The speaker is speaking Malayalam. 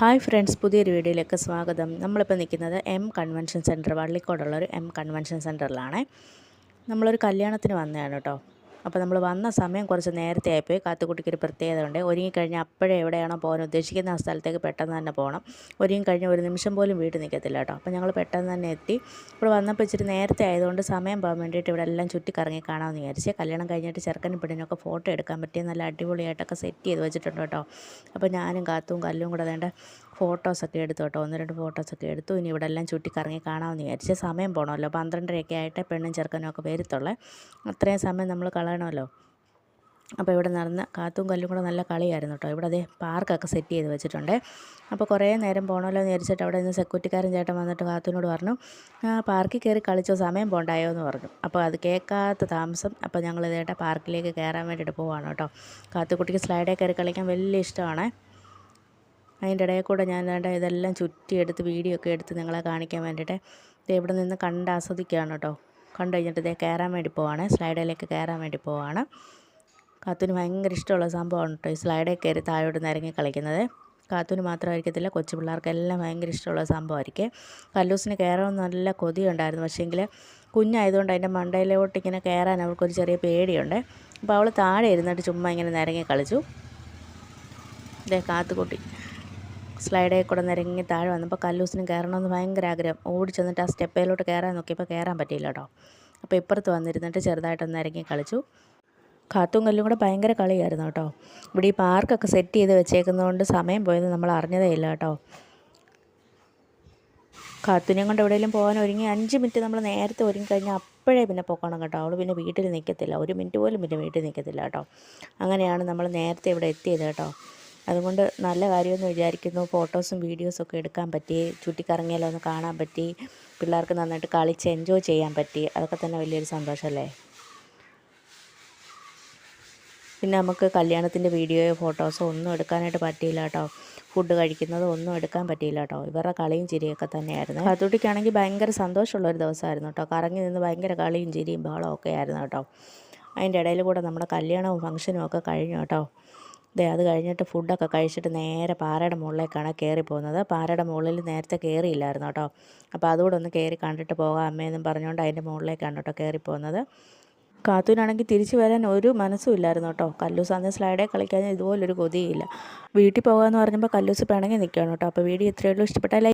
ഹായ് ഫ്രണ്ട്സ്, പുതിയൊരു വീഡിയോയിലേക്ക് സ്വാഗതം. നമ്മളിപ്പോൾ നിൽക്കുന്നത് എം കൺവെൻഷൻ സെൻറ്റർ, വള്ളിക്കോടുള്ളൊരു എം കൺവെൻഷൻ സെൻറ്ററിലാണ്. നമ്മളൊരു കല്യാണത്തിന് വന്നതാണ് കേട്ടോ. അപ്പോൾ നമ്മൾ വന്ന സമയം കുറച്ച് നേരത്തെ ആയിപ്പോയി. കാത്തുകുട്ടിക്കൊരു പ്രത്യേകത ഉണ്ട്. ഒരുങ്ങിക്കഴിഞ്ഞാൽ അപ്പോഴേ എവിടെയാണോ പോകാൻ ഉദ്ദേശിക്കുന്ന ആ സ്ഥലത്തേക്ക് പെട്ടെന്ന് തന്നെ പോകണം. ഒരുങ്ങിക്കഴിഞ്ഞാൽ ഒരു നിമിഷം പോലും വീട്ടിൽ നിൽക്കത്തില്ല കേട്ടോ. അപ്പോൾ ഞങ്ങൾ പെട്ടെന്ന് തന്നെ എത്തി. ഇവിടെ വന്നപ്പോൾ ഇച്ചിരി നേരത്തെ ആയതുകൊണ്ട് സമയം പോകാൻ വേണ്ടിയിട്ട് ഇവിടെ എല്ലാം ചുറ്റിക്കറങ്ങി കാണാമെന്ന് വിചാരിച്ച്. കല്യാണം കഴിഞ്ഞിട്ട് ചെറുക്കനും പെണ്ണിനൊക്കെ ഫോട്ടോ എടുക്കാൻ പറ്റിയ നല്ല അടിപൊളിയായിട്ടൊക്കെ സെറ്റ് ചെയ്ത് വെച്ചിട്ടുണ്ട് കേട്ടോ. അപ്പോൾ ഞാനും കാത്തും കല്ലും കൂടെ വേണ്ട ഫോട്ടോസൊക്കെ എടുത്തു കേട്ടോ. 1-2 ഫോട്ടോസൊക്കെ എടുത്തു. ഇനി ഇവിടെ എല്ലാം ചുറ്റിക്കറങ്ങി കാണാമെന്ന് വിചാരിച്ച്. സമയം പോകണമല്ലോ, 12:30 ആയിട്ട് പെണ്ണും ചെറുക്കനും ഒക്കെ വരത്തുള്ളേ. അത്രയും സമയം നമ്മൾ കളയണമല്ലോ. അപ്പോൾ ഇവിടെ നടന്ന് കാത്തും കല്ലും കൂടെ നല്ല കളിയായിരുന്നു കേട്ടോ. ഇവിടെ അതേ പാർക്കൊക്കെ സെറ്റ് ചെയ്ത് വെച്ചിട്ടുണ്ട്. അപ്പോൾ കുറേ നേരം പോകണമല്ലോ എന്ന് വിചാരിച്ചിട്ട് അവിടെ നിന്ന് സെക്യൂരിറ്റിക്കാരൻ ചേട്ടൻ വന്നിട്ട് കാത്തുവിനോട് പറഞ്ഞു, പാർക്കിൽ കയറി കളിച്ചോ, സമയം പോകണ്ടായോ എന്ന് പറഞ്ഞു. അപ്പോൾ അത് കേൾക്കാത്ത താമസം അപ്പോൾ ഞങ്ങൾ ഇതേട്ട പാർക്കിലേക്ക് കയറാൻ വേണ്ടിയിട്ട് പോവാണ് കേട്ടോ. കാത്തുകുട്ടിക്ക് സ്ലൈഡിൽ കയറി കളിക്കാൻ വലിയ ഇഷ്ടമാണ്. അതിൻ്റെ ഇടയിൽ കൂടെ ഞാൻ ഇതെല്ലാം ചുറ്റിയെടുത്ത് വീഡിയോ ഒക്കെ എടുത്ത് നിങ്ങളെ കാണിക്കാൻ വേണ്ടിയിട്ട് ഇവിടെ നിന്ന് കണ്ട് ആസ്വദിക്കുകയാണ് കേട്ടോ. കണ്ടു കഴിഞ്ഞിട്ട് ഇതേ കയറാൻ വേണ്ടി പോവാണ്, സ്ലൈഡിലേക്ക് കയറാൻ വേണ്ടി പോവാണ്. കാത്തുവിന് ഭയങ്കര ഇഷ്ടമുള്ള സംഭവമാണ് കേട്ടോ ഈ സ്ലൈഡിൽ കയറി താഴോട്ട് നിരങ്ങി കളിക്കുന്നത്. കാത്തുവിന് മാത്രമായിരിക്കത്തില്ല, കൊച്ചു പിള്ളേർക്കെല്ലാം ഭയങ്കര ഇഷ്ടമുള്ള സംഭവമായിരിക്കും. കല്ലൂസിന് കയറാൻ നല്ല കൊതിയുണ്ടായിരുന്നു. പക്ഷേങ്കിൽ കുഞ്ഞായതുകൊണ്ട് അതിൻ്റെ മണ്ടയിലോട്ട് ഇങ്ങനെ കയറാൻ അവൾക്കൊരു ചെറിയ പേടിയുണ്ട്. അപ്പോൾ അവൾ താഴെ ഇരുന്നിട്ട് ചുമ്മാ ഇങ്ങനെ നിരങ്ങി കളിച്ചു. ഇതേ കാത്തുകുട്ടി സ്ലൈഡിൽ കൂടെ നിരങ്ങി താഴെ വന്നപ്പോൾ കല്ലൂസിനും കയറണമെന്ന് ഭയങ്കര ആഗ്രഹം. ഓടി ചെന്നിട്ട് ആ സ്റ്റെപ്പയിലോട്ട് കയറാൻ നോക്കിയപ്പോൾ കയറാൻ പറ്റിയില്ല കേട്ടോ. അപ്പോൾ ഇപ്പുറത്ത് വന്നിരുന്നിട്ട് ചെറുതായിട്ടൊന്ന് ഇറങ്ങി കളിച്ചു. കാത്തും കല്ലും കൂടെ ഭയങ്കര കളിയായിരുന്നു കേട്ടോ. ഇവിടെ ഈ പാർക്കൊക്കെ സെറ്റ് ചെയ്ത് വെച്ചേക്കുന്നതുകൊണ്ട് സമയം പോയത് നമ്മൾ അറിഞ്ഞതേ ഇല്ല കേട്ടോ. കാത്തുനെയും കൊണ്ട് എവിടെയെങ്കിലും പോകാൻ ഒരുങ്ങി 5 മിനിറ്റ് നമ്മൾ നേരത്തെ ഒരുങ്ങി കഴിഞ്ഞാൽ അപ്പോഴേ പിന്നെ പോക്കണം കേട്ടോ. അവൾ പിന്നെ വീട്ടിൽ നിൽക്കത്തില്ല, 1 മിനിറ്റ് പോലും പിന്നെ വീട്ടിൽ നിൽക്കത്തില്ല കേട്ടോ. അങ്ങനെയാണ് നമ്മൾ നേരത്തെ ഇവിടെ എത്തിയത് കേട്ടോ. അതുകൊണ്ട് നല്ല കാര്യമെന്ന് വിചാരിക്കുന്നു. ഫോട്ടോസും വീഡിയോസും ഒക്കെ എടുക്കാൻ പറ്റി, ചുറ്റിക്കറങ്ങിയാലോ ഒന്ന് കാണാൻ പറ്റി, പിള്ളേർക്ക് നന്നായിട്ട് കളിച്ച് എൻജോയ് ചെയ്യാൻ പറ്റി. അതൊക്കെ തന്നെ വലിയൊരു സന്തോഷമല്ലേ. പിന്നെ നമുക്ക് കല്യാണത്തിൻ്റെ വീഡിയോയോ ഫോട്ടോസോ ഒന്നും എടുക്കാനായിട്ട് പറ്റിയില്ല കേട്ടോ. ഫുഡ് കഴിക്കുന്നതോ ഒന്നും എടുക്കാൻ പറ്റിയില്ല കേട്ടോ. ഇവരുടെ കളിയും ചിരിയൊക്കെ തന്നെയായിരുന്നു. കാത്തുകുട്ടിക്കാണെങ്കിൽ ഭയങ്കര സന്തോഷമുള്ളൊരു ദിവസമായിരുന്നു കേട്ടോ. കറങ്ങി നിന്ന് ഭയങ്കര കളിയും ചിരിയും ബഹളവും ഒക്കെ ആയിരുന്നു കേട്ടോ. അതിൻ്റെ ഇടയിൽ കൂടെ നമ്മുടെ കല്യാണവും ഫംഗ്ഷനും ഒക്കെ കഴിഞ്ഞു കേട്ടോ. അത് കഴിഞ്ഞിട്ട് ഫുഡൊക്കെ കഴിച്ചിട്ട് നേരെ പാറയുടെ മുകളിലേക്കാണ് കയറി പോകുന്നത്. പാറയുടെ മുകളിൽ നേരത്തെ കയറിയില്ലായിരുന്നു കേട്ടോ. അപ്പോൾ അതുകൂടെ ഒന്ന് കയറി കണ്ടിട്ട് പോകാം അമ്മയെന്നും പറഞ്ഞുകൊണ്ട് അതിൻ്റെ മുകളിലേക്കാണ് കേട്ടോ കയറി പോകുന്നത്. കാത്തുവിനാണെങ്കിൽ തിരിച്ചു വരാൻ ഒരു മനസ്സും ഇല്ലായിരുന്നു കേട്ടോ. കല്ലൂസ് അന്ന് സ്ലൈഡിൽ കളിക്കാൻ ഇതുപോലൊരു കൊതിയില്ല. വീട്ടിൽ പോകാമെന്ന് പറഞ്ഞപ്പോൾ കല്ലൂസ് പിണങ്ങി നിൽക്കുകയാണ് കേട്ടോ. അപ്പോൾ വീഡിയോ ഇത്രയേ ഉള്ളൂ. ഇഷ്ടപ്പെട്ടാൽ